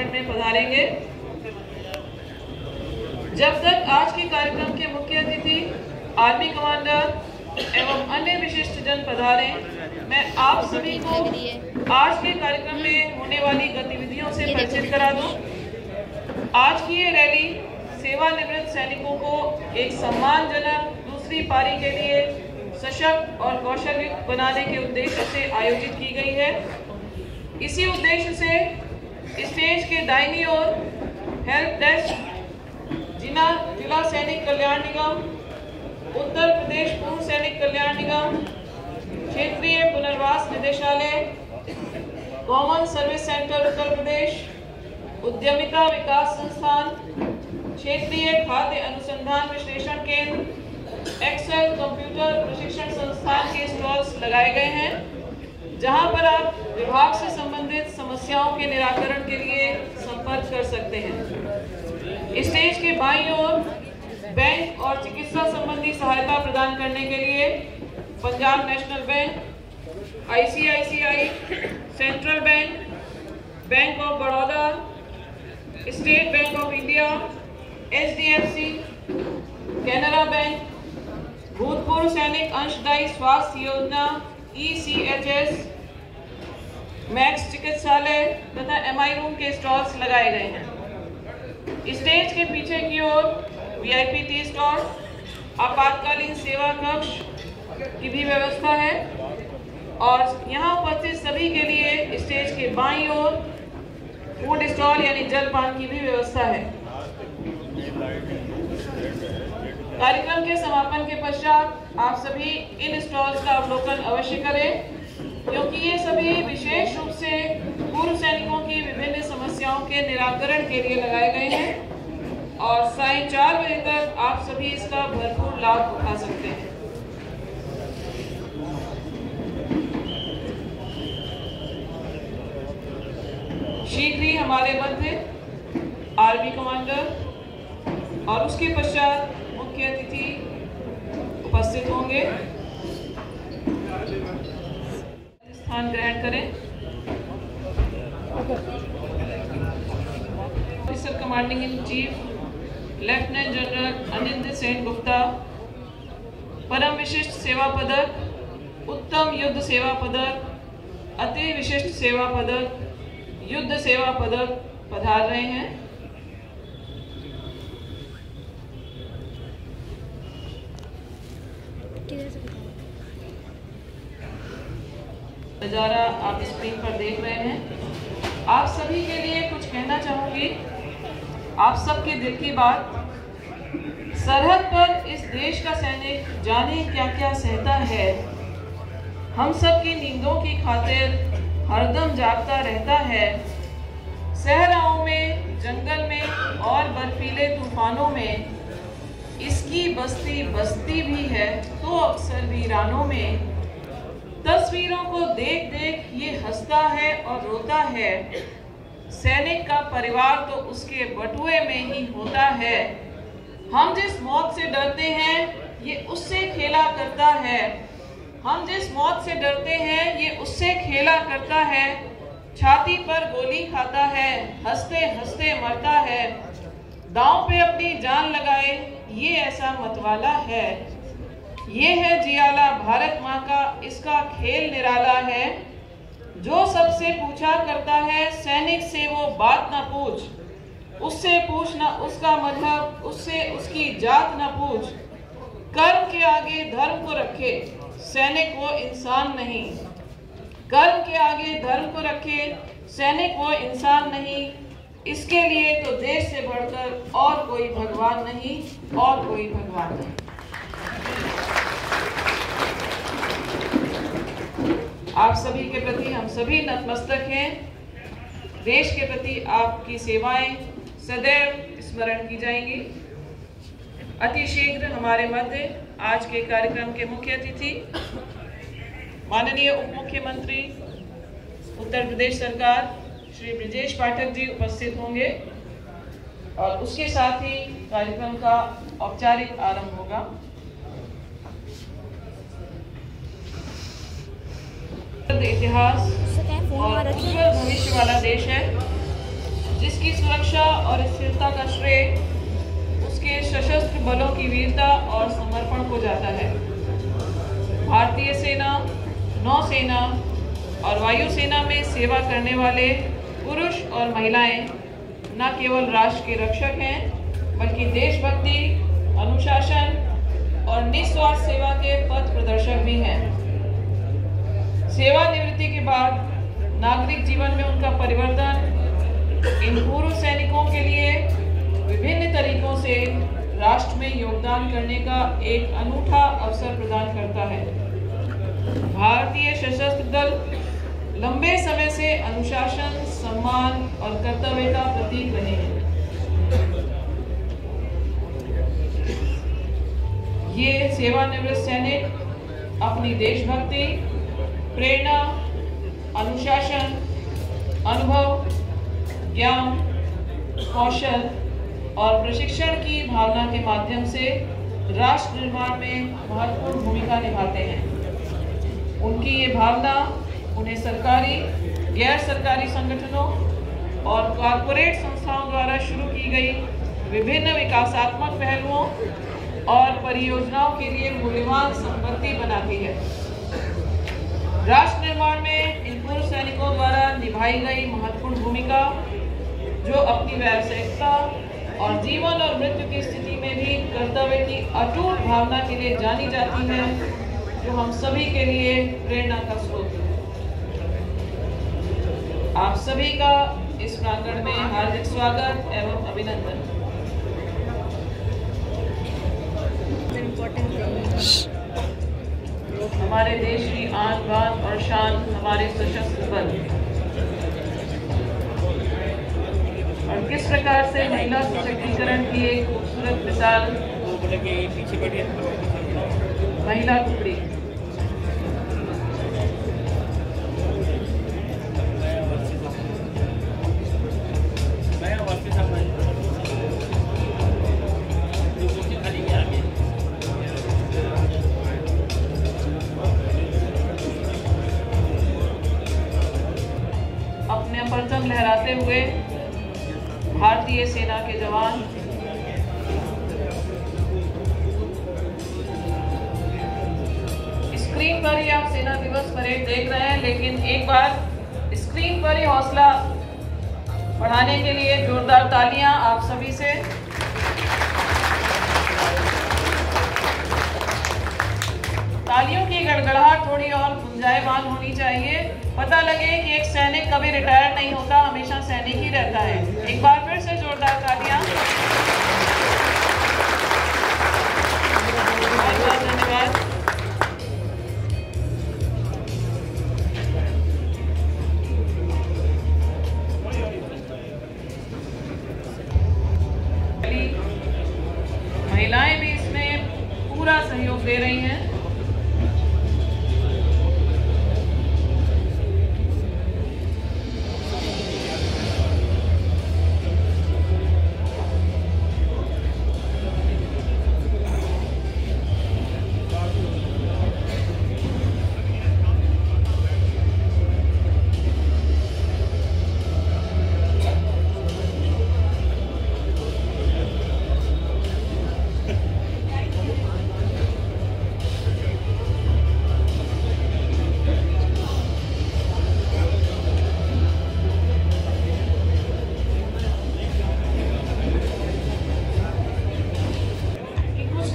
प्रांगण में पधारेंगे। जब तक आज के कार्यक्रम के मुख्य अतिथि आर्मी कमांडर एवं अन्य विशिष्ट जन पधारे, मैं आप सभी को आज के कार्यक्रम में होने वाली गतिविधियों से परिचित करा दूं। आज की ये रैली सेवानिवृत्त सैनिकों को एक सम्मानजनक दूसरी पारी के लिए सशक्त और कौशलयुक्त बनाने के उद्देश्य से आयोजित की गई है। इसी उद्देश्य से स्टेज के दाहिनी ओर हेल्प डेस्क, जिला सैनिक कल्याण निगम, उत्तर प्रदेश पूर्व सैनिक कल्याण निगम, क्षेत्रीय पुनर्वास निदेशालय, common service centre Uttar Pradesh, उद्यमिता विकास संस्थान, क्षेत्रीय खाद्य अनुसंधान विश्लेषण केंद्र, एक्सेल कंप्यूटर प्रशिक्षण संस्थान के स्टॉल्स लगाए गए हैं, जहां पर आप विभाग से संबंधित समस्याओं के निराकरण के लिए संपर्क कर सकते हैं। स्टेज के बाईं ओर बैंक और चिकित्सा संबंधी सहायता प्रदान करने के लिए Punjab national bank, ICICI, central bank, bank of Baroda, state bank of India, HDFC, Canara bank, भूतपूर्व सैनिक अंशदायी स्वास्थ्य योजना ECHS, मैक्स चिकित्सालय तथा MI रूम के स्टॉल्स लगाए गए हैं। स्टेज के पीछे की ओर VIP टी स्टॉल, आपातकालीन सेवा कक्ष की भी व्यवस्था है और यहाँ उपस्थित सभी के लिए स्टेज के बाईं ओर फूड स्टॉल यानी जलपान की भी व्यवस्था है। कार्यक्रम के समापन के पश्चात आप सभी इन स्टॉल्स का अवलोकन अवश्य करें, क्योंकि ये सभी विशेष रूप से पूर्व सैनिकों की विभिन्न समस्याओं के निराकरण के लिए लगाए गए हैं और सायं 4 बजे तक आप सभी इसका भरपूर लाभ उठा सकते हैं। शीघ्र ही हमारे मध्य आर्मी कमांडर और उसके पश्चात मुख्य अतिथि उपस्थित होंगे। स्थान ग्रहण करें। Officer commanding in chief lieutenant general Anindya Sen Gupta, Param Vishisht सेवा पदक, उत्तम युद्ध सेवा पदक, अति विशिष्ट सेवा पदक, युद्ध सेवा पदक पधार रहे हैं। नजारा आप स्क्रीन पर देख रहे हैं। आप सभी के लिए कुछ कहना चाहूंगी। आप सबके दिल की बात। सरहद पर इस देश का सैनिक जाने क्या क्या सहता है। हम सब की नींदों की खातिर हरदम जागता रहता है। सहराओं में, जंगल में और बर्फीले तूफानों में इसकी बस्ती बस्ती भी है तो अक्सर वीरानों में। तस्वीरों को देख देख ये हंसता है और रोता है। सैनिक का परिवार तो उसके बटुए में ही होता है। हम जिस मौत से डरते हैं ये उससे खेला करता है। हम जिस मौत से डरते हैं ये उससे खेला करता है। छाती पर गोली खाता है, हंसते हंसते मरता है। दांव पे अपनी जान लगाए ये ऐसा मतवाला है। ये है जियाला भारत माँ का, इसका खेल निराला है। जो सबसे पूछा करता है सैनिक से वो बात ना पूछ। उससे पूछना उसका मजहब, उससे उसकी जात ना पूछ। कर्म के आगे धर्म को रखे, सैनिक वो इंसान नहीं। कर्म के आगे धर्म को रखे, सैनिक वो इंसान नहीं। इसके लिए तो देश से बढ़कर और कोई भगवान नहीं, और कोई भगवान नहीं। आप सभी के प्रति हम सभी नतमस्तक हैं। देश के प्रति आपकी सेवाएं सदैव स्मरण की जाएंगी। अति शीघ्र हमारे मध्य आज के कार्यक्रम के मुख्य अतिथि माननीय उप मुख्यमंत्री उत्तर प्रदेश सरकार श्री ब्रजेश पाठक जी उपस्थित होंगे और उसके साथ ही कार्यक्रम का औपचारिक आरंभ होगा। इतिहास और उज्जवल भविष्य वाला देश है। जिसकी सुरक्षा और स्थिरता का श्रेय उसके सशस्त्र बलों की वीरता और समर्पण को जाता है। भारतीय सेना, नौसेना और वायुसेना में सेवा करने वाले पुरुष और महिलाएं न केवल राष्ट्र के रक्षक हैं, बल्कि देशभक्ति, अनुशासन और निस्वार्थ सेवा के पथ प्रदर्शक भी हैं। सेवानिवृत्ति के बाद नागरिक जीवन में उनका परिवर्तन इन पूर्व सैनिकों के लिए विभिन्न तरीकों से राष्ट्र में योगदान करने का एक अनूठा अवसर प्रदान करता है। भारतीय सशस्त्र दल लंबे समय से अनुशासन, सम्मान और कर्तव्य का प्रतीक रहे हैं। ये सेवानिवृत्त सैनिक अपनी देशभक्ति, प्रेरणा, अनुशासन, अनुभव, ज्ञान, कौशल और प्रशिक्षण की भावना के माध्यम से राष्ट्र निर्माण में महत्वपूर्ण भूमिका निभाते हैं। उनकी ये भावना उन्हें सरकारी, गैर सरकारी संगठनों और कॉरपोरेट संस्थाओं द्वारा शुरू की गई विभिन्न विकासात्मक पहलुओं और परियोजनाओं के लिए मूल्यवान संपत्ति बनाती है। राष्ट्र निर्माण में इन पूर्व सैनिकों द्वारा निभाई गई महत्वपूर्ण भूमिका, जो अपनी व्यावसायिकता और जीवन और मृत्यु की स्थिति में भी कर्तव्य की अटूट भावना के लिए जानी जाती है, जो हम सभी के लिए प्रेरणा का स्रोत है। आप सभी का इस प्रांगण में हार्दिक स्वागत एवं अभिनंदन। हमारे देश की आन बान और शान हमारे सशस्त्र बल, और किस प्रकार से महिला सशक्तिकरण की एक खूबसूरत मिसाल महिला टुकड़ी। अपने परचम लहराते हुए भारतीय सेना के जवान स्क्रीन पर ही आप सेना दिवस परेड देख रहे हैं, लेकिन एक बार स्क्रीन पर ही हौसला बढ़ाने के लिए जोरदार तालियां आप सभी से। तालियों की गड़गड़ाहट थोड़ी और गुंजायमान होनी चाहिए। पता लगे कि एक सैनिक कभी रिटायर नहीं होता, हमेशा सैनिक ही रहता है। एक बार फिर से जोरदार तालियां। बहुत बहुत धन्यवाद। महिलाएं भी इसमें पूरा सहयोग दे रही हैं।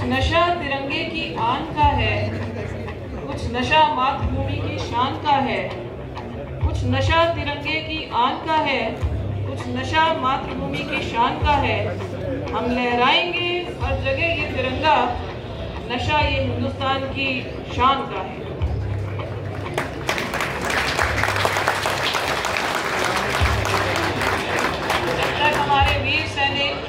नशा तिरंगे की आन का है, कुछ नशा मातृभूमि की शान का है। कुछ नशा तिरंगे की आन का है, कुछ नशा मातृभूमि की शान का है। हम लहराएंगे हर जगह ये तिरंगा, नशा ये हिंदुस्तान की शान का है। जब तक हमारे वीर सैनिक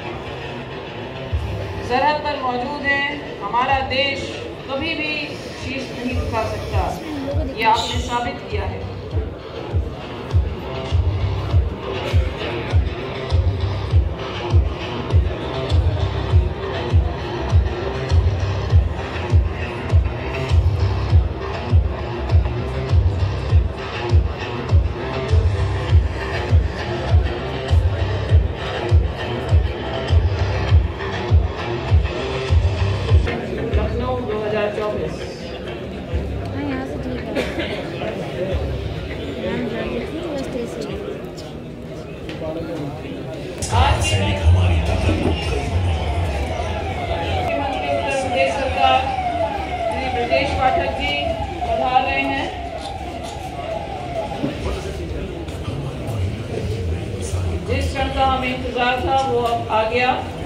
सरहद पर मौजूद हैं, हमारा देश कभी भी शीश नहीं झुका सकता। ये आपने साबित किया है। करेगा।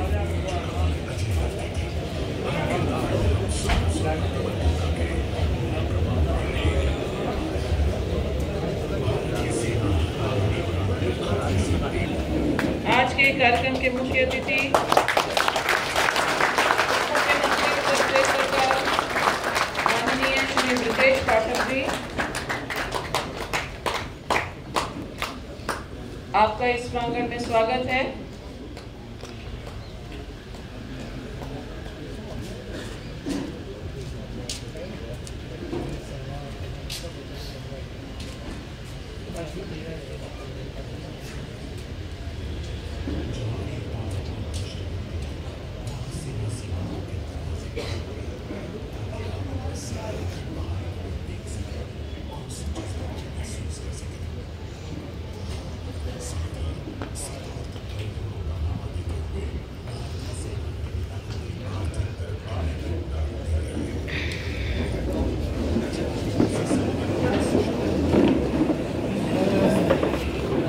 आज के कार्यक्रम के मुख्य अतिथि मुख्यमंत्री उत्तर प्रदेश सरकार माननीय श्री ब्रजेश पाठक जी, आपका इस प्रांगण में स्वागत है।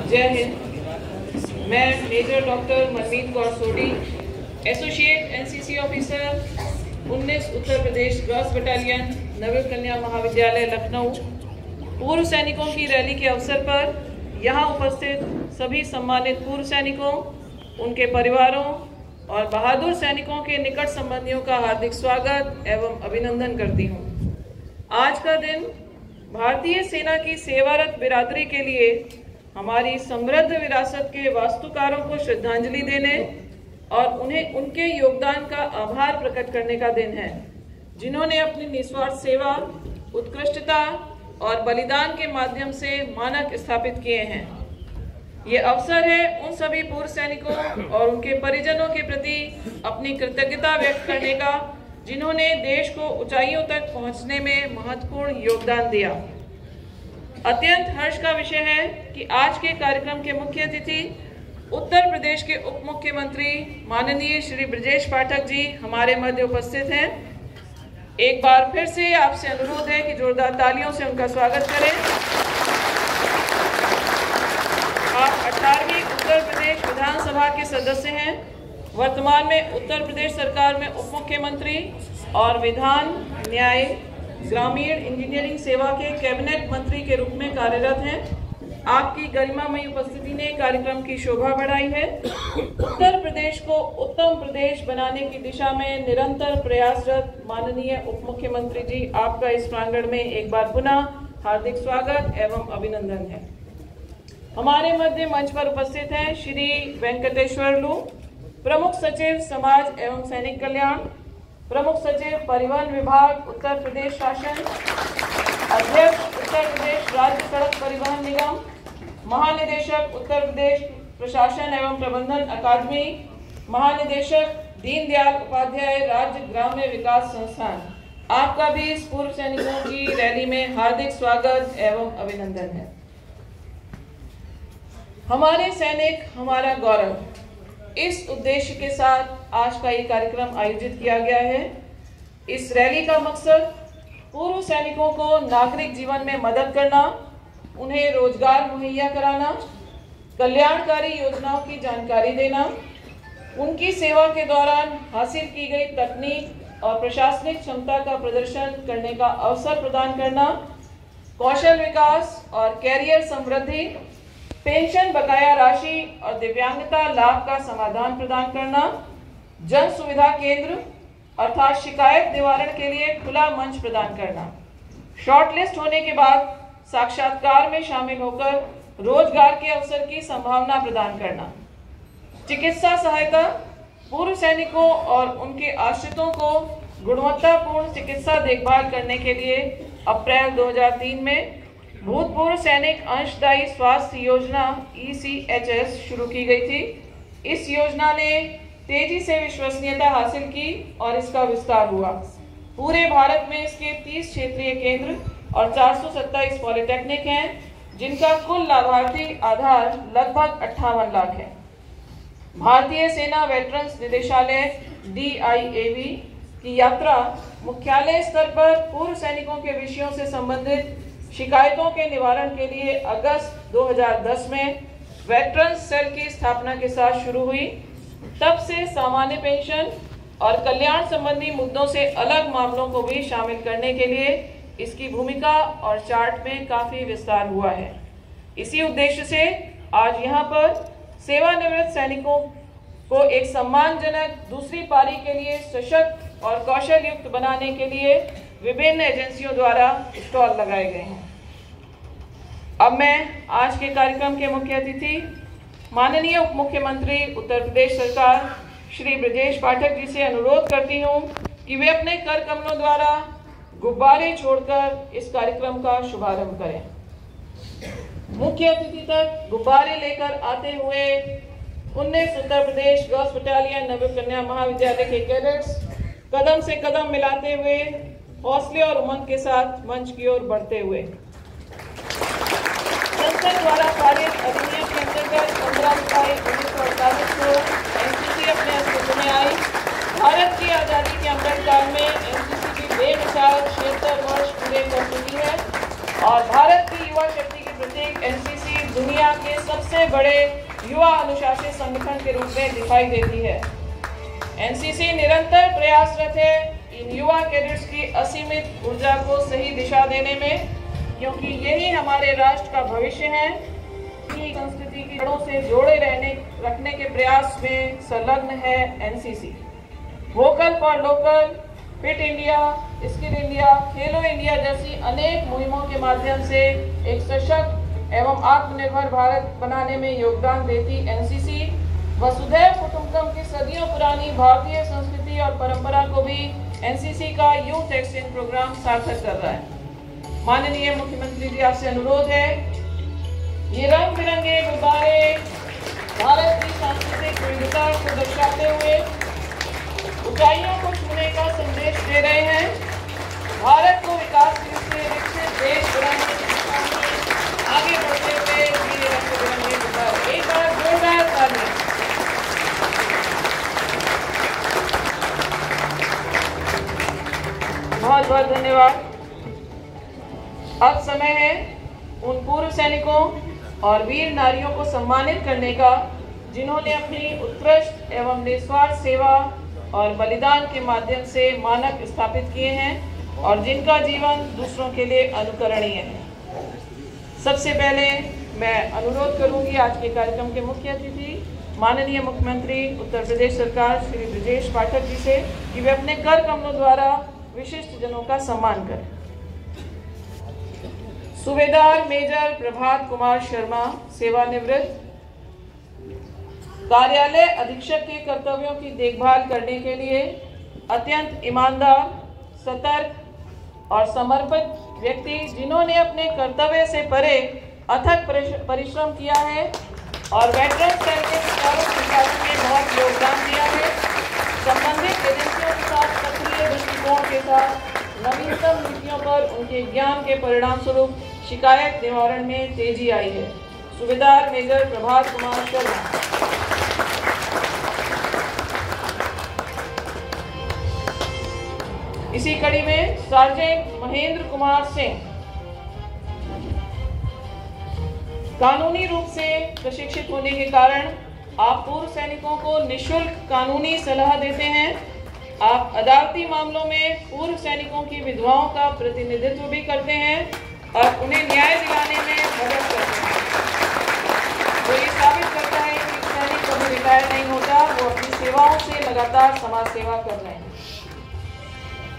जय हिंद। मैं मेजर डॉक्टर मनमीत कौर सोडी, associate NCC officer 19 Uttar Pradesh girls battalion नवीन कन्या महाविद्यालय लखनऊ, पूर्व सैनिकों की रैली के अवसर पर यहाँ उपस्थित सभी सम्मानित पूर्व सैनिकों, उनके परिवारों और बहादुर सैनिकों के निकट संबंधियों का हार्दिक स्वागत एवं अभिनंदन करती हूँ। आज का दिन भारतीय सेना की सेवारत बिरादरी के लिए हमारी समृद्ध विरासत के वास्तुकारों को श्रद्धांजलि देने और उन्हें उनके योगदान का आभार प्रकट करने का दिन है, जिन्होंने अपनी निस्वार्थ सेवा, उत्कृष्टता और बलिदान के माध्यम से मानक स्थापित किए हैं। ये अवसर है उन सभी पूर्व सैनिकों और उनके परिजनों के प्रति अपनी कृतज्ञता व्यक्त करने का, जिन्होंने देश को ऊंचाइयों तक पहुंचने में महत्वपूर्ण योगदान दिया। अत्यंत हर्ष का विषय है कि आज के कार्यक्रम के मुख्य अतिथि उत्तर प्रदेश के उप मुख्यमंत्री माननीय श्री ब्रजेश पाठक जी हमारे मध्य उपस्थित हैं। एक बार फिर से आपसे अनुरोध है कि जोरदार तालियों से उनका स्वागत करें। आप 18वीं उत्तर प्रदेश विधानसभा के सदस्य हैं। वर्तमान में उत्तर प्रदेश सरकार में उप मुख्यमंत्री और विधान, न्याय, ग्रामीण इंजीनियरिंग सेवा के कैबिनेट मंत्री के रूप में कार्यरत हैं। आपकी गरिमामयी उपस्थिति ने कार्यक्रम की शोभा बढ़ाई है। उत्तर प्रदेश को उत्तम प्रदेश बनाने की दिशा में निरंतर प्रयासरत माननीय उप मुख्यमंत्री जी, आपका इस प्रांगण में एक बार पुनः हार्दिक स्वागत एवं अभिनंदन है। हमारे मध्य मंच पर उपस्थित हैं श्री वेंकटेश्वरलू, प्रमुख सचिव समाज एवं सैनिक कल्याण, प्रमुख सचिव परिवहन विभाग उत्तर प्रदेश शासन, अध्यक्ष उत्तर प्रदेश राज्य सड़क परिवहन निगम, महानिदेशक उत्तर प्रदेश प्रशासन एवं प्रबंधन अकादमी, महानिदेशक दीनदयाल उपाध्याय राज्य ग्राम्य विकास संस्थान, आपका भी इस पूर्व सैनिकों की रैली में हार्दिक स्वागत एवं अभिनंदन है। हमारे सैनिक हमारा गौरव, इस उद्देश्य के साथ आज का ये कार्यक्रम आयोजित किया गया है। इस रैली का मकसद पूर्व सैनिकों को नागरिक जीवन में मदद करना, उन्हें रोजगार मुहैया कराना, कल्याणकारी योजनाओं की जानकारी देना, उनकी सेवा के दौरान हासिल की गई तकनीक और प्रशासनिक क्षमता का प्रदर्शन करने का अवसर प्रदान करना, कौशल विकास और कैरियर समृद्धि, पेंशन बकाया राशि और दिव्यांगता लाभ का समाधान प्रदान करना, जन सुविधा केंद्र अर्थात शिकायत निवारण के लिए खुला मंच प्रदान करना, शॉर्टलिस्ट होने के बाद साक्षात्कार में शामिल होकर रोजगार के अवसर की संभावना प्रदान करना, चिकित्सा सहायता, पूर्व सैनिकों और उनके आश्रितों को गुणवत्तापूर्ण चिकित्सा देखभाल करने के लिए अप्रैल 2003 में भूतपूर्व सैनिक अंशदायी स्वास्थ्य योजना ECHS शुरू की गई थी। इस योजना ने तेजी से विश्वसनीयता हासिल की और इसका विस्तार हुआ। पूरे भारत में इसके 30 क्षेत्रीय केंद्र और 427 पॉलिटेक्निक हैं, जिनका कुल लाभार्थी आधार लगभग 58 लाख है। भारतीय सेना वेटरन्स निदेशालय DIAV की यात्रा मुख्यालय स्तर पर पूर्व सैनिकों के विषयों से संबंधित शिकायतों के निवारण के लिए अगस्त 2010 में वेटरन्स सेल की स्थापना के साथ शुरू हुई। तब से सामान्य पेंशन और कल्याण संबंधी मुद्दों से अलग मामलों को भी शामिल करने के लिए इसकी भूमिका और चार्ट में काफी विस्तार हुआ है। इसी उद्देश्य से आज यहाँ पर सेवानिवृत्त सैनिकों को एक सम्मानजनक दूसरी पारी के लिए सशक्त और कौशल युक्त बनाने के लिए विभिन्न एजेंसियों द्वारा स्टॉल लगाए गए हैं। अब मैं आज के कार्यक्रम के मुख्य अतिथि माननीय उप मुख्यमंत्री उत्तर प्रदेश सरकार श्री ब्रजेश पाठक जी से अनुरोध करती हूं कि वे अपने कर कमलों द्वारा गुब्बारे छोड़कर इस कार्यक्रम का शुभारंभ करें। मुख्य अतिथि तक गुब्बारे लेकर आते हुए 19 उत्तर प्रदेश गर्ल्स बटालियन नव कन्या महाविद्यालय के कैडेट्स कदम से कदम मिलाते हुए हौसले और उमंग के साथ मंच की ओर बढ़ते हुए संसद द्वारा पारित अधिनियम के अंतर्गत 15 जुलाई 1948 को एनसीसी अपने अस्तित्व में आई। भारत की आजादी के अमृतकाल में एनसीसी की बेमिसाल 76 वर्ष पूरे कर चुकी है और भारत की युवा शक्ति के प्रतीक एनसीसी दुनिया के सबसे बड़े युवा अनुशासित संगठन के रूप में दिखाई देती है। एनसीसी निरंतर प्रयासरत है इन युवा कैडेट्स की असीमित ऊर्जा को सही दिशा देने में, क्योंकि यही हमारे राष्ट्र का भविष्य है। संस्कृति की जड़ों से जोड़े रखने के प्रयास में संलग्न है NCC. Vocal for local, fit India, skill India, Khelo India जैसी अनेक मुहिमों के माध्यम से एक सशक्त एवं आत्मनिर्भर भारत बनाने में योगदान देती एनसीसी वसुधैव कुटुंबकम की सदियों पुरानी भारतीय संस्कृति और परंपरा को भी एनसीसी का यूथ एक्सचेंज प्रोग्राम सार्थक कर रहा है। माननीय मुख्यमंत्री जी आपसे अनुरोध है, ये रंग बिरंगे गुब्बारे भारत की सांस्कृतिक विविधता को दर्शाते हुए ऊंचाइयों को छूने का संदेश दे रहे हैं। भारत को विकास की से विकसित देश बनाने की दिशा में आगे बढ़ते हुए ये रंग बिरंगे गुब्बारे एक बार जोरदार तालियां। बहुत बहुत धन्यवाद। अब समय है उन पूर्व सैनिकों और वीर नारियों को सम्मानित करने का जिन्होंने अपनी उत्कृष्ट एवं निस्वार्थ सेवा और बलिदान के माध्यम से मानक स्थापित किए हैं और जिनका जीवन दूसरों के लिए अनुकरणीय है। सबसे पहले मैं अनुरोध करूंगी आज के कार्यक्रम के मुख्य अतिथि माननीय मुख्यमंत्री उत्तर प्रदेश सरकार श्री ब्रजेश पाठक जी से कि वे अपने कर कमलों द्वारा विशिष्ट जनों का सम्मान करें। सूबेदार मेजर प्रभात कुमार शर्मा, सेवानिवृत्त, कार्यालय अधीक्षक के कर्तव्यों की देखभाल करने के लिए अत्यंत ईमानदार, सतर्क और समर्पित व्यक्ति जिन्होंने अपने कर्तव्य से परे अथक परिश्रम किया है और वेटरन सेल के सुचारू संचालन में बहुत योगदान दिया है। संबंधित एजेंसियों के साथ सक्रिय दृष्टिकोण के साथ नवीनतम नीतियों पर उनके ज्ञान के परिणाम स्वरूप शिकायत निवारण में तेजी आई है। सूबेदार मेजर प्रभात कुमार शर्मा। इसी कड़ी में सार्जेंट महेंद्र कुमार सिंह, कानूनी रूप से प्रशिक्षित होने के कारण आप पूर्व सैनिकों को निःशुल्क कानूनी सलाह देते हैं। आप अदालती मामलों में पूर्व सैनिकों की विधवाओं का प्रतिनिधित्व भी करते हैं और उन्हें न्याय दिलाने में मदद करते हैं। तो ये साबित करता है कि सैनिक कभी रिटायर नहीं होता, वो अपनी सेवाओं से लगातार समाज सेवा कर रहे हैं।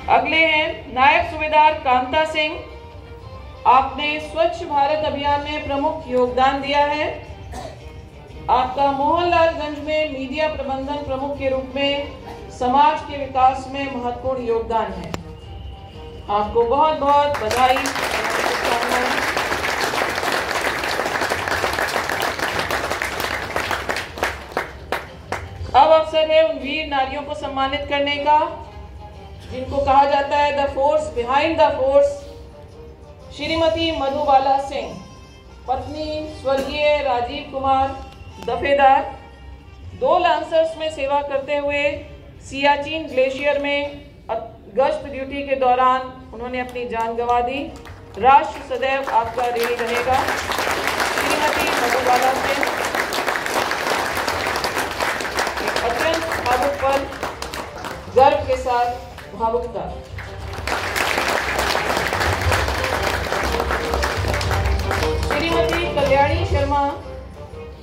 अगले हैं नायब सूबेदार कांता सिंह। आपने स्वच्छ भारत अभियान में प्रमुख योगदान दिया है। आपका मोहनलालगंज में मीडिया प्रबंधन प्रमुख के रूप में समाज के विकास में महत्वपूर्ण योगदान है। आपको बहुत बहुत बधाई। अब अवसर है उन वीर नारियों को सम्मानित करने का जिनको कहा जाता है the force behind the force. Shrimati Madhubala Singh, पत्नी स्वर्गीय राजीव कुमार दफेदार, 2 लांसर्स में सेवा करते हुए सियाचिन ग्लेशियर में गश्त ड्यूटी के दौरान उन्होंने अपनी जान गंवा दी। राष्ट्र सदैव आपका ऋणी रहेगा। श्रीमती मधुबाला सिंह एक अत्यंत भावुक पल, गर्व के साथ भावुकता। श्रीमती कल्याणी शर्मा,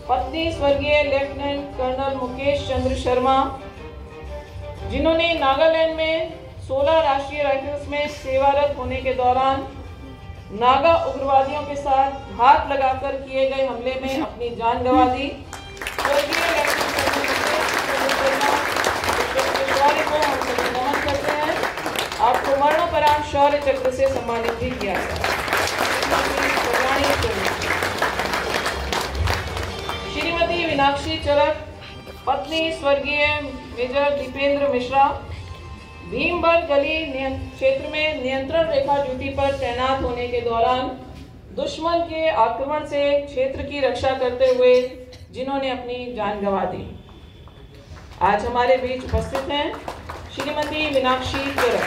पत्नी स्वर्गीय लेफ्टिनेंट कर्नल मुकेश चंद्र शर्मा, जिन्होंने नागालैंड में 16 राष्ट्रीय राइफल्स में सेवारत होने के दौरान नागा उग्रवादियों के साथ हाथ लगाकर किए गए हमले में अपनी जान गंवा दी। स्वर्गीय लेफ्टिनेंट कर्नल को हम सभी नमन करते हैं। आपको मरणोपरांत शौर्य चक्र से सम्मानित भी किया गया। श्रीमती मीनाक्षी चरक, पत्नी स्वर्गीय मेजर दीपेंद्र मिश्रा, भीमबर गली क्षेत्र में नियंत्रण रेखा ड्यूटी पर तैनात होने के दौरान दुश्मन के आक्रमण से क्षेत्र की रक्षा करते हुए जिन्होंने अपनी जान गंवा दी, आज हमारे बीच उपस्थित हैं श्रीमती मीनाक्षी चरक।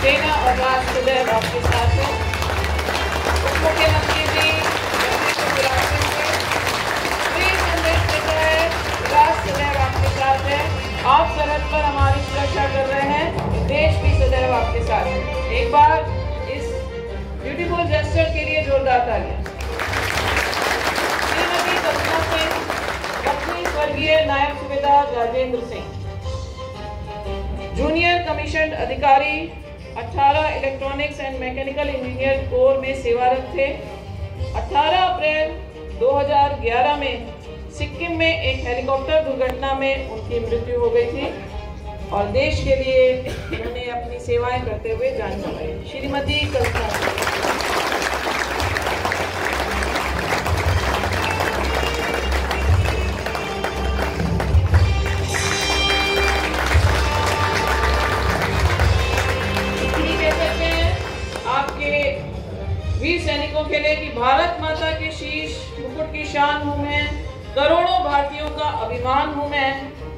सेना और राष्ट्र सदैव आपके साथ है। उप मुख्यमंत्री जी संदेश देता है, राष्ट्र सदैव आपके साथ है। आप सरहद पर हमारी सुरक्षा कर रहे हैं, देश भी सदैव आपके साथ है। एक बार इस ब्यूटीफुल जेस्चर के लिए जोरदार तालियां। श्रीमती कल्पना सिंह, पत्नी स्वर्गीय नायब सूबेदार राजेंद्र सिंह, जूनियर कमीशन अधिकारी 18 electronics and mechanical engineer core में सेवारत थे। 18 अप्रैल 2011 में सिक्किम में एक हेलीकॉप्टर दुर्घटना में उनकी मृत्यु हो गई थी और देश के लिए उन्होंने अपनी सेवाएं करते हुए जान गंवाई। श्रीमती कल्पना वीर सैनिकों के लिए कि भारत माता के शीश मुकुट की शान हूँ मैं, करोड़ों भारतीयों का अभिमान हूँ मैं,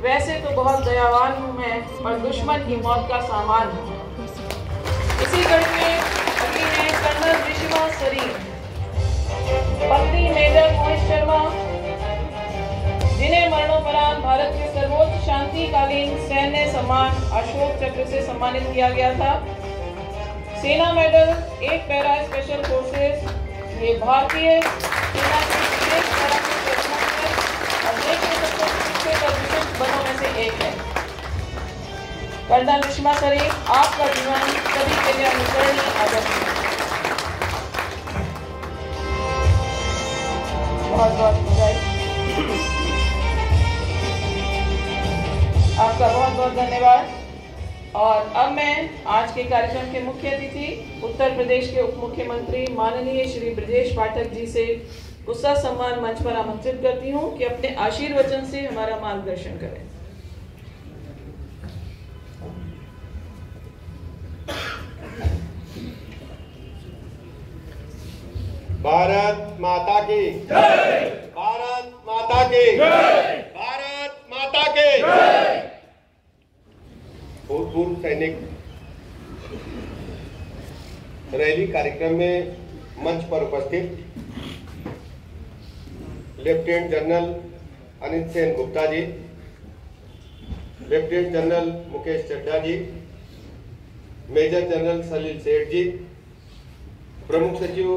वैसे तो बहुत दयावान हूँ मैं, पर दुश्मन की मौत का सामान हूँ। इसी कड़ी में अभी है कर्नल ऋषिमा सरीन, पत्नी मेजर मोहित शर्मा, जिन्हें मरणोपरांत भारत के सर्वोच्च शांतिकालीन सैन्य सम्मान अशोक चक्र से सम्मानित किया गया था। सेना मेडल, एक पैरा स्पेशल फोर्सेस, ये भारतीय सेना के विशेष पैरा और देश के सबसे विशिष्ट और विशिष्ट बलों में से एक है। कर्नल ऋषिमा सरीन, आपका जीवन सभी के लिए अनुकरणीय आदर्श है। बहुत बहुत बधाई, आपका बहुत बहुत धन्यवाद। और अब मैं आज के कार्यक्रम के मुख्य अतिथि उत्तर प्रदेश के उप मुख्यमंत्री माननीय श्री ब्रजेश पाठक जी से गुस्सा सम्मान मंच पर आमंत्रित करती हूं कि अपने आशीर्वचन से हमारा मार्गदर्शन करें। भारत माता की जय, भारत माता की जय, भारत माता की जय। भूतपूर्व सैनिक रैली कार्यक्रम में मंच पर उपस्थित lieutenant general Anil Sen Gupta ji, lieutenant general Mukesh Chadha जी, मेजर जनरल सलील सेठ जी, प्रमुख सचिव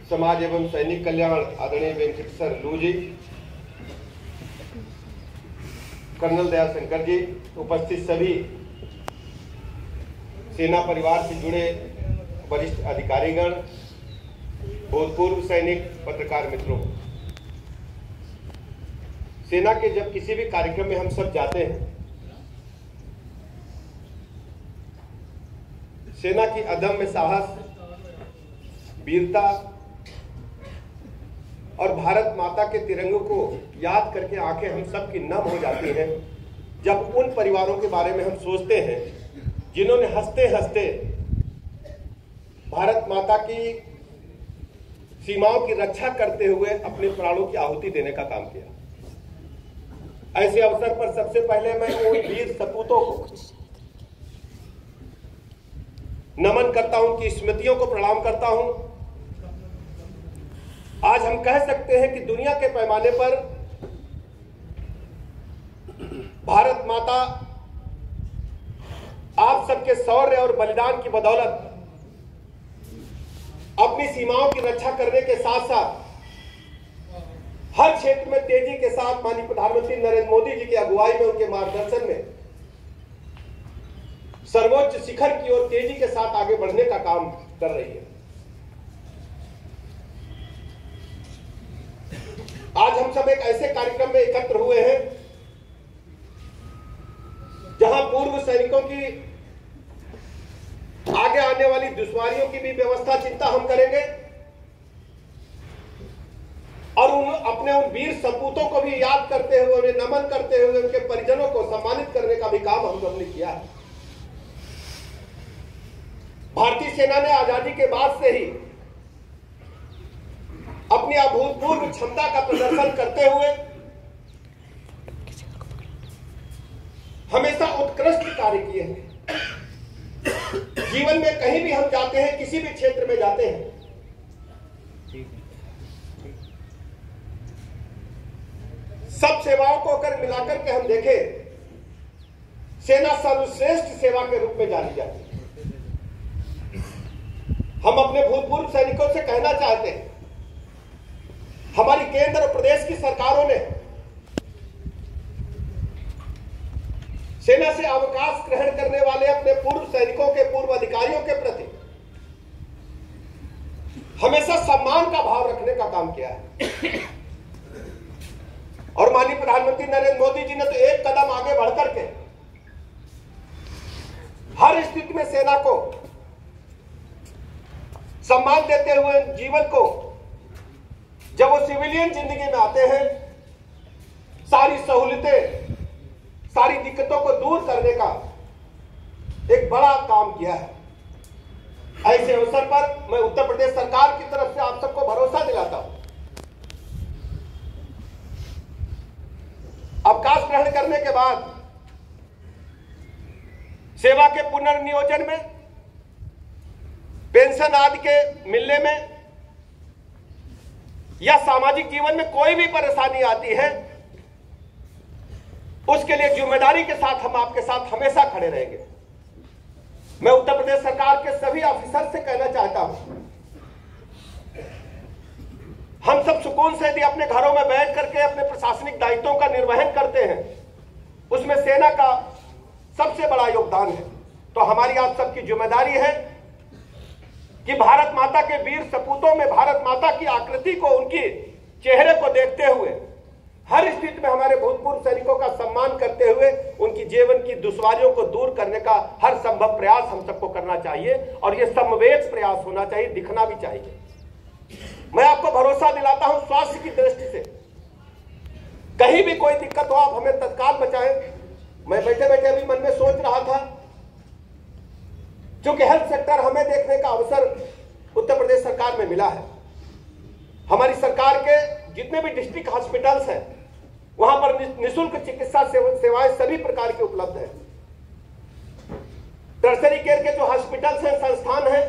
समाज एवं सैनिक कल्याण आदरणीय वेंकटेश्वर लू जी, कर्नल दयाशंकर जी, उपस्थित सभी सेना परिवार से जुड़े वरिष्ठ अधिकारीगण, भूतपूर्व सैनिक, पत्रकार मित्रों, सेना के जब किसी भी कार्यक्रम में हम सब जाते हैं, सेना की अदम्य साहस, वीरता और भारत माता के तिरंगे को याद करके आंखें हम सब की नम हो जाती हैं जब उन परिवारों के बारे में हम सोचते हैं जिन्होंने हंसते हंसते भारत माता की सीमाओं की रक्षा करते हुए अपने प्राणों की आहुति देने का काम किया। ऐसे अवसर पर सबसे पहले मैं उन वीर सपूतों को नमन करता हूं, उनकी स्मृतियों को प्रणाम करता हूं। आज हम कह सकते हैं कि दुनिया के पैमाने पर भारत माता आप सबके शौर्य और बलिदान की बदौलत अपनी सीमाओं की रक्षा करने के साथ साथ हर क्षेत्र में तेजी के साथ माननीय प्रधानमंत्री नरेंद्र मोदी जी की अगुवाई में, उनके मार्गदर्शन में सर्वोच्च शिखर की ओर तेजी के साथ आगे बढ़ने का काम कर रही है। आज हम सब एक ऐसे कार्यक्रम में एकत्र हुए हैं जहां पूर्व सैनिकों की आगे आने वाली दुश्वारियों की भी व्यवस्था चिंता हम करेंगे और अपने उन वीर सपूतों को भी याद करते हुए, उन्हें नमन करते हुए, उनके परिजनों को सम्मानित करने का भी काम हम सबने किया है। भारतीय सेना ने आजादी के बाद से ही अपनी अभूतपूर्व क्षमता का प्रदर्शन करते हुए हमेशा उत्कृष्ट कार्य किए हैं। जीवन में कहीं भी हम जाते हैं, किसी भी क्षेत्र में जाते हैं, सब सेवाओं को अगर मिलाकर के हम देखें, सेना सर्वश्रेष्ठ सेवा के रूप में जानी जाती है। हम अपने भूतपूर्व सैनिकों से कहना चाहते हैं, हमारी केंद्र और प्रदेश की सरकारों ने सेना से अवकाश ग्रहण करने वाले अपने पूर्व सैनिकों के, पूर्व अधिकारियों के प्रति हमेशा सम्मान का भाव रखने का काम किया है। और माननीय प्रधानमंत्री नरेंद्र मोदी जी ने तो एक कदम आगे बढ़कर के हर स्थिति में सेना को सम्मान देते हुए जीवन को, जब वो सिविलियन जिंदगी में आते हैं, सारी सहूलियतें, सारी दिक्कतों को दूर करने का एक बड़ा काम किया है। ऐसे अवसर पर मैं उत्तर प्रदेश सरकार की तरफ से आप सबको भरोसा दिलाता हूं, अवकाश ग्रहण करने के बाद सेवा के पुनर्नियोजन में, पेंशन आदि के मिलने में या सामाजिक जीवन में कोई भी परेशानी आती है, उसके लिए जिम्मेदारी के साथ हम आपके साथ हमेशा खड़े रहेंगे। मैं उत्तर प्रदेश सरकार के सभी ऑफिसर से कहना चाहता हूं, हम सब सुकून से यदि अपने घरों में बैठ करके अपने प्रशासनिक दायित्वों का निर्वहन करते हैं, उसमें सेना का सबसे बड़ा योगदान है। तो हमारी आप सबकी जिम्मेदारी है कि भारत माता के वीर सपूतों में भारत माता की आकृति को, उनकी चेहरे को देखते हुए हर स्थिति में हमारे भूतपूर्व सैनिकों का सम्मान करते हुए उनकी जीवन की दुश्वारियों को दूर करने का हर संभव प्रयास हम सबको करना चाहिए और यह समवेत प्रयास होना चाहिए, दिखना भी चाहिए। मैं आपको भरोसा दिलाता हूं, स्वास्थ्य की दृष्टि से कहीं भी कोई दिक्कत हो, आप हमें तत्काल बचाएं। मैं बैठे बैठे अभी मन में सोच रहा था, क्योंकि हेल्थ सेक्टर हमें देखने का अवसर उत्तर प्रदेश सरकार में मिला है। हमारी सरकार के जितने भी डिस्ट्रिक्ट हॉस्पिटल्स हैं, वहां पर निःशुल्क चिकित्सा सेवाएं सभी प्रकार की उपलब्ध है। टर्शरी केयर के जो हॉस्पिटल्स हैं, संस्थान हैं,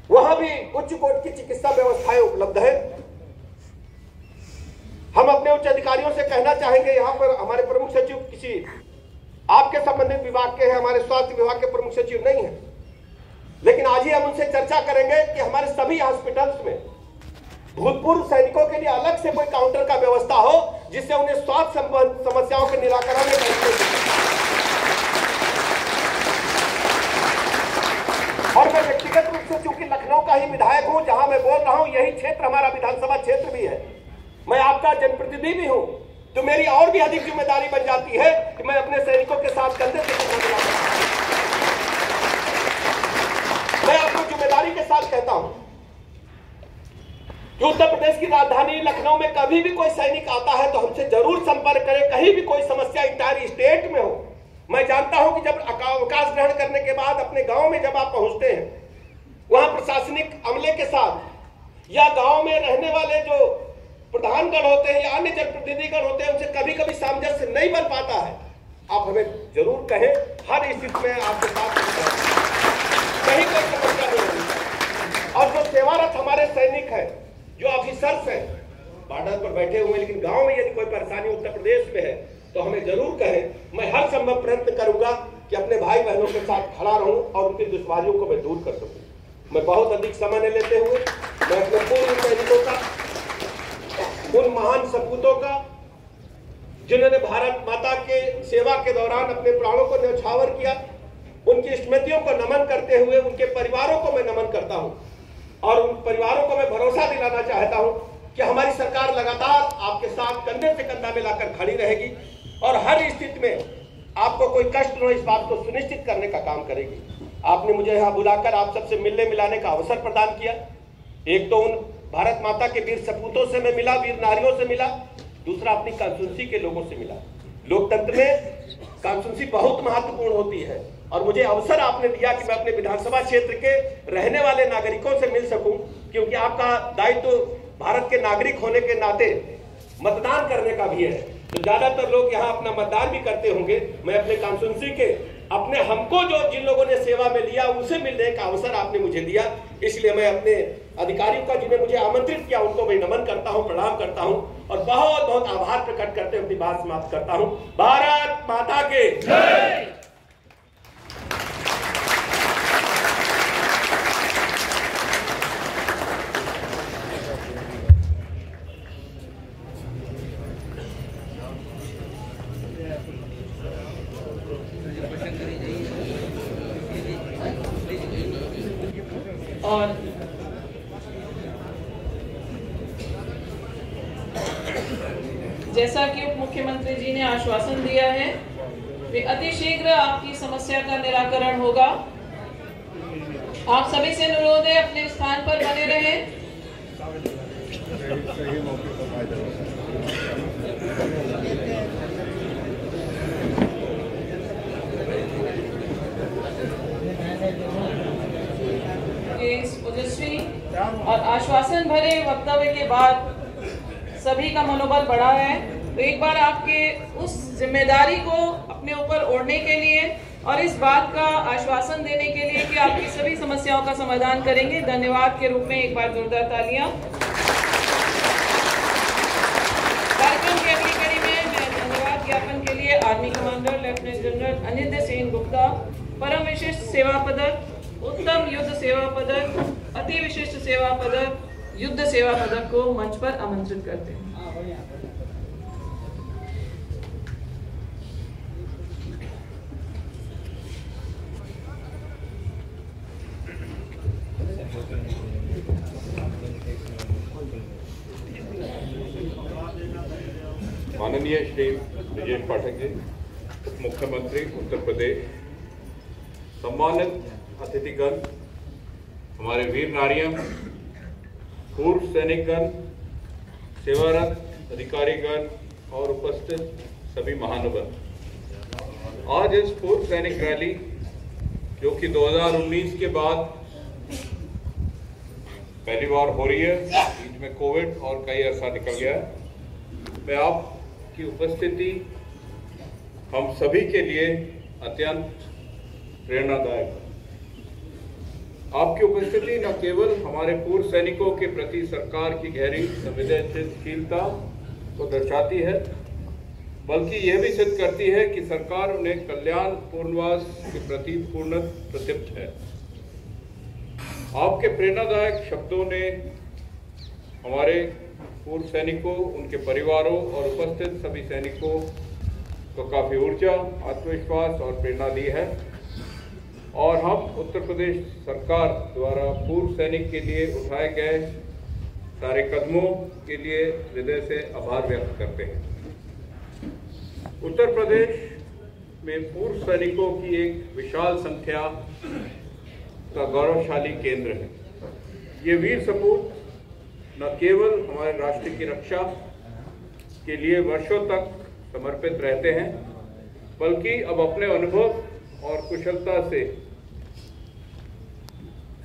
वहां भी उच्च कोटि की चिकित्सा व्यवस्थाएं उपलब्ध है। हम अपने उच्च अधिकारियों से कहना चाहेंगे, यहां पर हमारे प्रमुख सचिव किसी आपके संबंधित विभाग के हैं, हमारे स्वास्थ्य विभाग के प्रमुख सचिव नहीं है, लेकिन आज ही हम उनसे चर्चा करेंगे कि हमारे सभी हॉस्पिटल्स में भूतपूर्व सैनिकों के लिए अलग से कोई काउंटर का व्यवस्था हो, जिससे उन्हें स्वास्थ्य समस्याओं के निराकरण में। और मैं व्यक्तिगत रूप से चूंकि लखनऊ का ही विधायक हूं, जहां मैं बोल रहा हूं, यही क्षेत्र हमारा विधानसभा क्षेत्र भी है, मैं आपका जनप्रतिनिधि भी हूं, तो मेरी और भी अधिक जिम्मेदारी बन जाती है कि मैं अपने सैनिकों के साथ कंधे से कंधा मिलाऊं। मैं आपको जिम्मेदारी के साथ कहता हूं कि उत्तर प्रदेश की राजधानी लखनऊ में कभी भी कोई सैनिक आता है तो हमसे जरूर संपर्क करें। कहीं भी कोई समस्या इंटायर स्टेट में हो, मैं जानता हूं कि जब अवकाश ग्रहण करने के बाद अपने गांव में जब आप पहुंचते हैं, वहां प्रशासनिक अमले के साथ या गांव में रहने वाले जो प्रधानगण होते हैं या अन्य जनप्रतिनिधिगण होते हैं, उनसे कभी कभी सामंजस्य नहीं बन पाता है। आप हमें जरूर कहें, हर स्थिति में आपके साथ कहीं कोई समस्या नहीं होगी। और जो सेवारत हमारे सैनिक हैं, जो ऑफिसर्स हैं, बॉर्डर पर बैठे हुए, लेकिन गांव में यदि कोई परेशानी उत्तर प्रदेश में है तो हमें जरूर कहें। मैं हर संभव प्रयत्न करूंगा कि अपने भाई बहनों के साथ खड़ा रहूं और उनकी दुश्वारियों को मैं दूर कर सकूं। मैं बहुत अधिक समय न लेते हुए मैं अपने पूर्व सैनिकों का, उन महान सपूतों का जिन्होंने भारत माता के सेवा के दौरान अपने प्राणों को न्यौछावर किया, उनकी स्मृतियों को नमन करते हुए उनके परिवारों को मैं नमन करता हूं और उन परिवारों को मैं भरोसा दिलाना चाहता हूं कि हमारी सरकार लगातार आपके साथ कंधे से कंधा मिलाकर खड़ी रहेगी और हर स्थिति में आपको कोई कष्ट न हो इस बात को सुनिश्चित करने का काम करेगी। आपने मुझे यहाँ बुलाकर आप सबसे मिलने मिलाने का अवसर प्रदान किया। एक तो उन भारत माता के वीर सपूतों से मैं मिला, वीर नारियों से मिला, दूसरा अपनी कॉन्स्टिट्यूंसी के लोगों से मिला। लोकतंत्र में कॉन्स्टिट्यूंसी बहुत महत्वपूर्ण होती है और मुझे अवसर आपने दिया कि मैं अपने विधानसभा क्षेत्र के रहने वाले नागरिकों से मिल सकूं, क्योंकि आपका दायित्व भारत के नागरिक होने के नाते मतदान करने का भी है। तो ज्यादातर लोग यहाँ अपना मतदान भी करते होंगे। मैं अपने कॉन्स्टिट्यूंसी के अपने हमको जो जिन लोगों ने सेवा में लिया उनसे मिलने का अवसर आपने मुझे दिया, इसलिए मैं अपने अधिकारियों का जिन्हें मुझे आमंत्रित किया उनको मैं नमन करता हूं, प्रणाम करता हूं और बहुत बहुत आभार प्रकट करते हुए अपनी बात समाप्त करता हूं। भारत माता के जय। और जैसा कि उप मुख्यमंत्री जी ने आश्वासन दिया है कि अतिशीघ्र आपकी समस्या का निराकरण होगा। आप सभी से अनुरोध है अपने स्थान पर बने रहें। इस ओजस्वी और आश्वासन भरे वक्तव्य के बाद सभी का मनोबल बढ़ा है, तो एक बार आपके उस जिम्मेदारी को अपने ऊपर ओढ़ने के लिए और इस बात का आश्वासन देने के लिए कि आपकी सभी समस्याओं का समाधान करेंगे, धन्यवाद के रूप में एक बार जोरदार तालियां। कार्यक्रम की अगली कड़ी में मैं धन्यवाद ज्ञापन के लिए army commander lieutenant general Anindya Sen Gupta, Param Vishisht सेवा पदक, उत्तम युद्ध सेवा पदक, अति विशिष्ट सेवा पदक, युद्ध सेवा पदक को मंच पर आमंत्रित करते हैं। माननीय श्री ब्रजेश पाठक जी, उप मुख्यमंत्री उत्तर प्रदेश, सम्मानित अतिथिगण, हमारे वीर नारियों, पूर्व सैनिकगण, सेवारत अधिकारीगण और उपस्थित सभी महानुभाव, आज इस पूर्व सैनिक रैली जो कि 2019 के बाद पहली बार हो रही है, बीच में कोविड और कई अरसा निकल गया, मैं आपकी उपस्थिति हम सभी के लिए अत्यंत प्रेरणादायक है। आपकी उपस्थिति न केवल हमारे पूर्व सैनिकों के प्रति सरकार की गहरी संवेदनशीलता को दर्शाती है, बल्कि यह भी सिद्ध करती है कि सरकार उन्हें कल्याण पूर्णवास के प्रति पूर्ण प्रतिबद्ध है। आपके प्रेरणादायक शब्दों ने हमारे पूर्व सैनिकों, उनके परिवारों और उपस्थित सभी सैनिकों को काफ़ी ऊर्जा, आत्मविश्वास और प्रेरणा दी है और हम उत्तर प्रदेश सरकार द्वारा पूर्व सैनिक के लिए उठाए गए सारे कदमों के लिए हृदय से आभार व्यक्त करते हैं। उत्तर प्रदेश में पूर्व सैनिकों की एक विशाल संख्या का गौरवशाली केंद्र है। ये वीर सपूत न केवल हमारे राष्ट्र की रक्षा के लिए वर्षों तक समर्पित रहते हैं, बल्कि अब अपने अनुभव और कुशलता से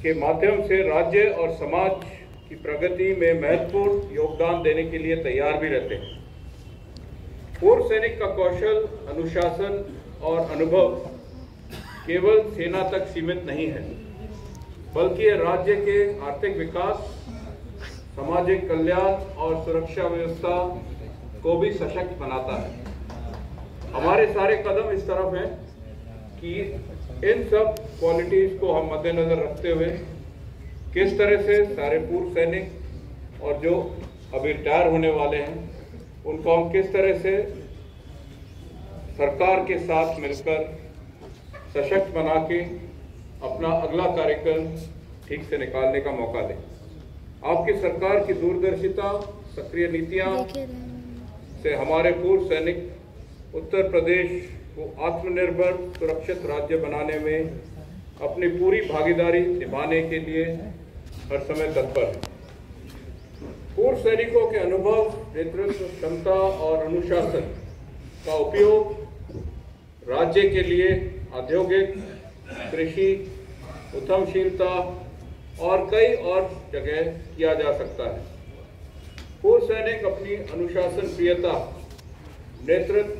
के माध्यम से राज्य और समाज की प्रगति में महत्वपूर्ण योगदान देने के लिए तैयार भी रहते हैं। पूर्व सैनिक का कौशल, अनुशासन और अनुभव केवल सेना तक सीमित नहीं है, बल्कि ये राज्य के आर्थिक विकास, सामाजिक कल्याण और सुरक्षा व्यवस्था को भी सशक्त बनाता है। हमारे सारे कदम इस तरफ हैं कि इन सब क्वालिटीज को हम मद्देनजर रखते हुए किस तरह से सारे पूर्व सैनिक और जो अभी रिटायर होने वाले हैं उनको हम किस तरह से सरकार के साथ मिलकर सशक्त बना के अपना अगला कार्यक्रम ठीक से निकालने का मौका दें। आपकी सरकार की दूरदर्शिता, सक्रिय नीतियां से हमारे पूर्व सैनिक उत्तर प्रदेश को आत्मनिर्भर सुरक्षित राज्य बनाने में अपनी पूरी भागीदारी निभाने के लिए हर समय तत्पर है। पूर्व सैनिकों के अनुभव, नेतृत्व क्षमता और अनुशासन का उपयोग राज्य के लिए औद्योगिक, कृषि, उद्यमशीलता और कई और जगह किया जा सकता है। पूर्व सैनिक अपनी अनुशासन प्रियता, नेतृत्व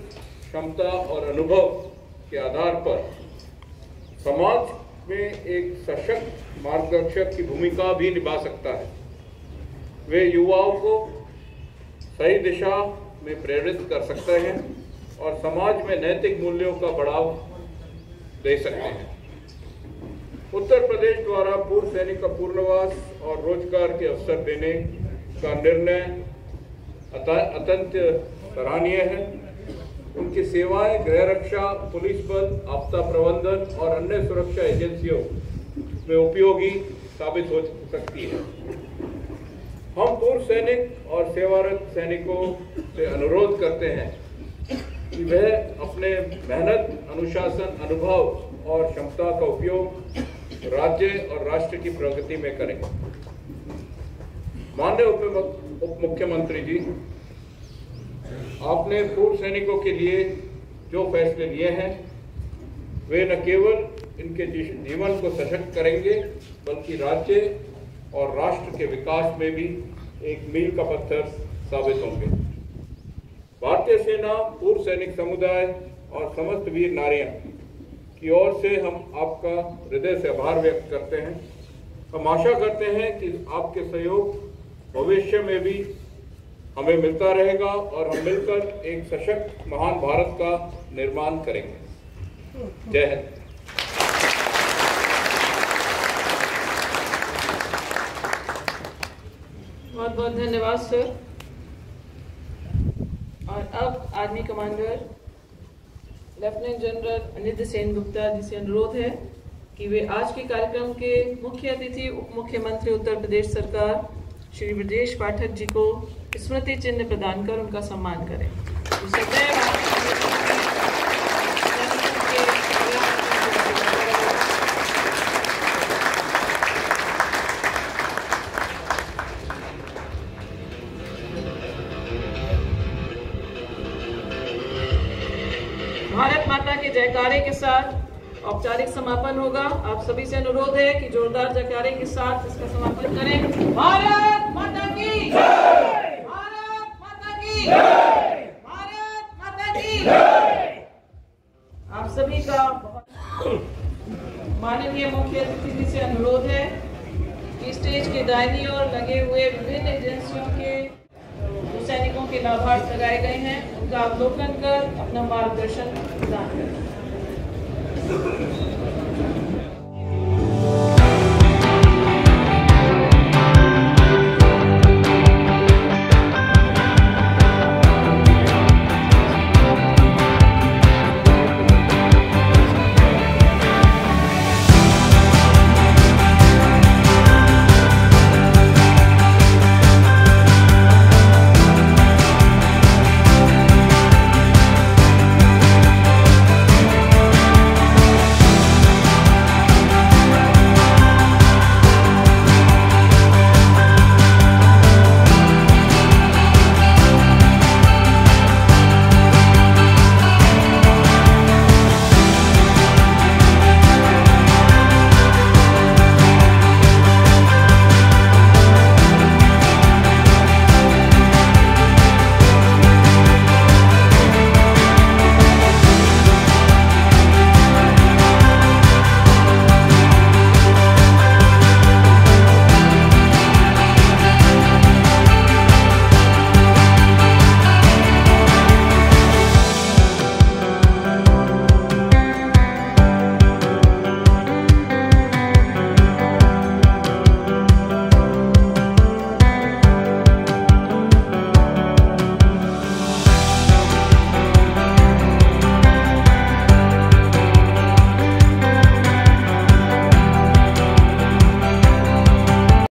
क्षमता और अनुभव के आधार पर समाज में एक सशक्त मार्गदर्शक की भूमिका भी निभा सकता है। वे युवाओं को सही दिशा में प्रेरित कर सकते हैं और समाज में नैतिक मूल्यों का बढ़ावा दे सकते हैं। उत्तर प्रदेश द्वारा पूर्व सैनिक का पुनर्वास और रोजगार के अवसर देने का निर्णय अत्यंत सराहनीय है। उनकी सेवाएं गृह रक्षा, पुलिस बल, आपदा प्रबंधन और अन्य सुरक्षा एजेंसियों में उपयोगी साबित हो सकती है। हम पूर्व सैनिक और सेवारत सैनिकों से अनुरोध करते हैं कि वह अपने मेहनत, अनुशासन, अनुभव और क्षमता का उपयोग राज्य और राष्ट्र की प्रगति में करें। माननीय उप मुख्यमंत्री जी, आपने पूर्व सैनिकों के लिए जो फैसले लिए हैं वे न केवल इनके जीवन को सशक्त करेंगे बल्कि राज्य और राष्ट्र के विकास में भी एक मील का पत्थर साबित होंगे। भारतीय सेना, पूर्व सैनिक समुदाय और समस्त वीर नारियां की ओर से हम आपका हृदय से आभार व्यक्त करते हैं। हम आशा करते हैं कि आपके सहयोग भविष्य में भी हमें मिलता रहेगा और हम मिलकर एक सशक्त महान भारत का निर्माण करेंगे। जय हिंद। बहुत बहुत धन्यवाद सर। और अब army commander lieutenant general Anirudh Sengupta ji से अनुरोध है कि वे आज के कार्यक्रम के मुख्य अतिथि उप मुख्यमंत्री उत्तर प्रदेश सरकार श्री ब्रजेश पाठक जी को स्मृति चिन्ह प्रदान कर उनका सम्मान करें। भारत माता के जयकारे के साथ औपचारिक समापन होगा। आप सभी से अनुरोध है कि जोरदार जयकारे के साथ इसका समापन करें। भारत माता की जय! भारत माता की जय! भारत माता की जय! आप सभी का माननीय मुख्य अतिथि जी से अनुरोध है कि स्टेज के दाहिनी ओर लगे हुए विभिन्न एजेंसियों के सैनिकों के लाभार्थ लगाए गए हैं, उनका अवलोकन कर अपना मार्गदर्शन प्रदान करें।